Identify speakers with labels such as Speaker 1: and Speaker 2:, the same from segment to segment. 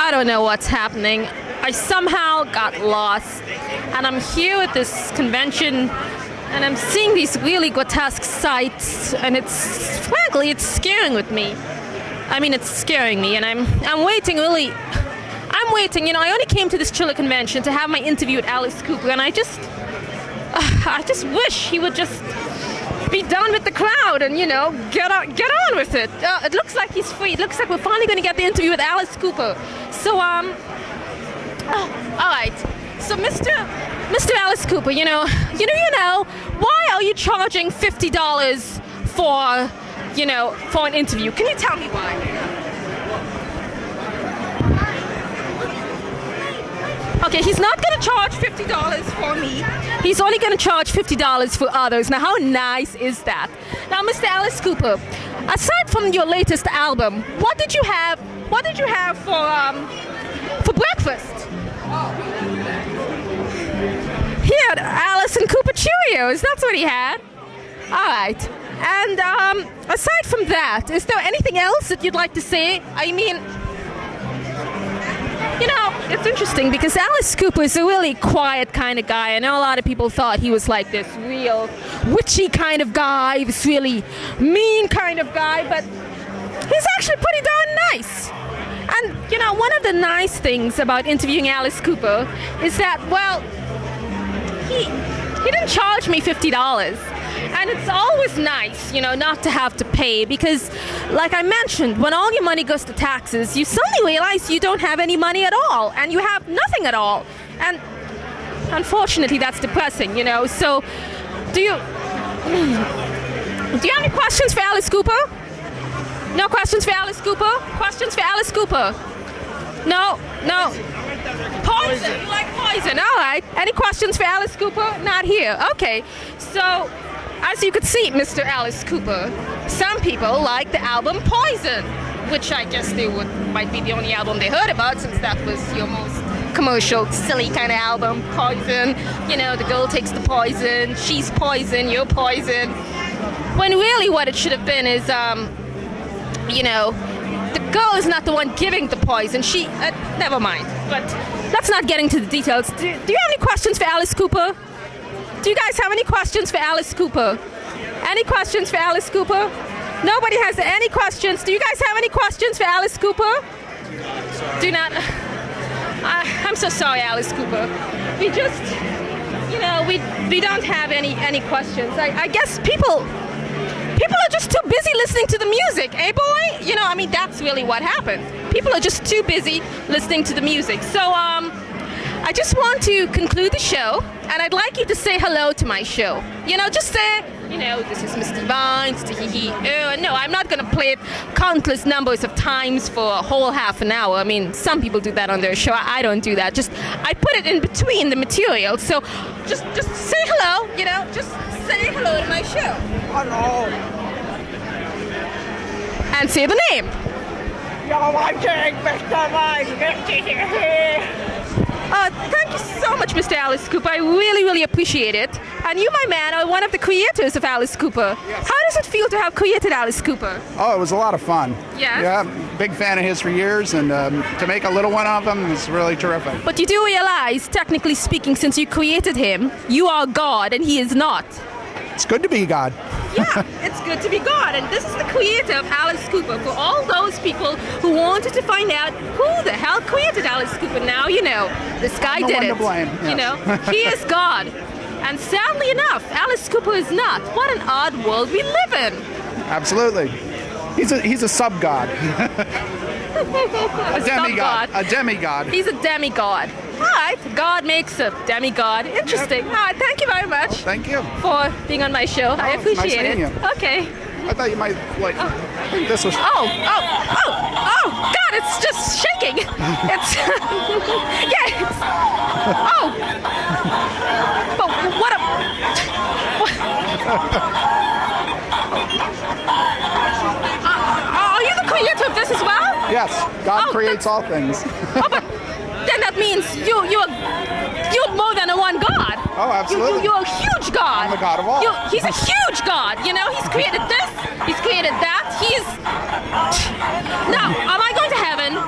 Speaker 1: I don't know what's happening. I somehow got lost, and I'm here at this convention, and I'm seeing these really grotesque sights, and frankly, it's scaring with me. I mean, it's scaring me, and I'm waiting really. I'm waiting. You know, I only came to this chiller convention to have my interview with Alice Cooper, and I just wish he would just be done with the crowd and, you know, get on with it. It looks like he's free. It looks like we're finally going to get the interview with Alice Cooper. So, all right. So, Mr. Alice Cooper, you know, why are you charging $50 for, you know, for an interview? Can you tell me why? Okay, he's not going to charge $50 for me. He's only going to charge $50 for others. Now, how nice is that? Now, Mr. Alice Cooper, aside from your latest album, what did you have? What did you have for breakfast? He had Alice and Cooper Cheerios. That's what he had. All right. And aside from that, is there anything else that you'd like to say? I mean, you know, it's interesting because Alice Cooper is a really quiet kind of guy. I know a lot of people thought he was like this real witchy kind of guy, this really mean kind of guy, but he's actually pretty darn nice. And, you know, one of the nice things about interviewing Alice Cooper is that, well, he didn't charge me $50. And it's always nice, you know, not to have to pay because, like I mentioned, when all your money goes to taxes, you suddenly realize you don't have any money at all and you have nothing at all. And unfortunately, that's depressing, you know. So, do you have any questions for Alice Cooper? No questions for Alice Cooper? Questions for Alice Cooper? No. Poison. You like poison. All right. Any questions for Alice Cooper? Not here. Okay. So, as you could see, Mr. Alice Cooper, some people like the album Poison, which I guess might be the only album they heard about since that was your most commercial, silly kind of album, Poison. You know, the girl takes the poison, she's poison, you're poison. When really what it should have been is, you know, the girl is not the one giving the poison. Never mind. But let's not get into the details. Do you have any questions for Alice Cooper? Do you guys have any questions for Alice Cooper? Any questions for Alice Cooper? Nobody has any questions. Do you guys have any questions for Alice Cooper? Do not. I'm so sorry, Alice Cooper. We just, you know, we don't have any questions. I guess people are just too busy listening to the music, eh, boy? You know, I mean, that's really what happened. People are just too busy listening to the music. So, I just want to conclude the show, and I'd like you to say hello to my show. You know, just say, you know, this is Mr. Vines, no, I'm not going to play it countless numbers of times for a whole half an hour. I mean, some people do that on their show. I don't do that. I put it in between the material. So just say hello, you know, just say hello to my show.
Speaker 2: Hello.
Speaker 1: And say the name.
Speaker 2: You're watching Mr. Vines.
Speaker 1: Thank you so much, Mr. Alice Cooper. I really, really appreciate it. And you, my man, are one of the creators of Alice Cooper.
Speaker 2: Yes.
Speaker 1: How does it feel to have created Alice Cooper?
Speaker 3: Oh, it was a lot of fun.
Speaker 1: Yeah?
Speaker 3: Yeah, big fan of his for years, and to make a little one of him is really terrific.
Speaker 1: But you do realize, technically speaking, since you created him, you are God and he is not.
Speaker 3: It's good to be God.
Speaker 1: Yeah, it's good to be God. And this is the creator of Alice Cooper. For all those people who wanted to find out who the hell created Alice Cooper, now you know. This guy did it.
Speaker 3: No one to blame. Yes.
Speaker 1: You know, he is God. And sadly enough, Alice Cooper is not. What an odd world we live in.
Speaker 3: Absolutely. He's a sub-god. A demigod. A demigod.
Speaker 1: He's a demigod. All right, God makes a demigod. Interesting. All right, thank you very much.
Speaker 3: Thank you.
Speaker 1: For being on my show. I
Speaker 3: it's nice
Speaker 1: appreciate
Speaker 3: meeting
Speaker 1: it.
Speaker 3: you.
Speaker 1: Okay.
Speaker 3: I thought you might like. I think this was.
Speaker 1: Oh, God, it's just shaking. It's, yeah, it's, oh. But what a, are you the creator of this as well?
Speaker 3: Yes, God creates all things.
Speaker 1: But then that means you're more than a one God.
Speaker 3: Oh, absolutely.
Speaker 1: You're a huge God.
Speaker 3: I'm the God of all.
Speaker 1: He's a huge God. You know, he's created this. He's created that. Now, am I going to heaven?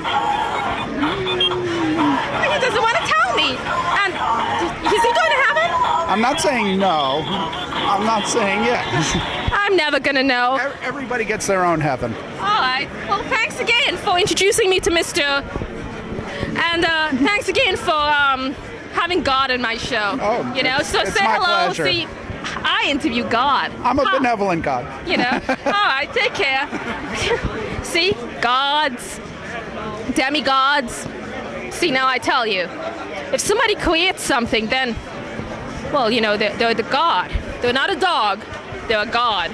Speaker 3: I'm not saying no. I'm not saying yes.
Speaker 1: I'm never gonna know.
Speaker 3: Everybody gets their own heaven.
Speaker 1: All right. Well, thanks again for introducing me to Mr. And thanks again for having God in my show.
Speaker 3: Oh,
Speaker 1: you know, so
Speaker 3: it's
Speaker 1: say
Speaker 3: my
Speaker 1: hello.
Speaker 3: pleasure.
Speaker 1: See, I interview God.
Speaker 3: I'm a benevolent God.
Speaker 1: You know. All right. Take care. See, gods, demigods. See, now I tell you, if somebody creates something, then, well, you know, they're the God. They're not a dog. They're a God.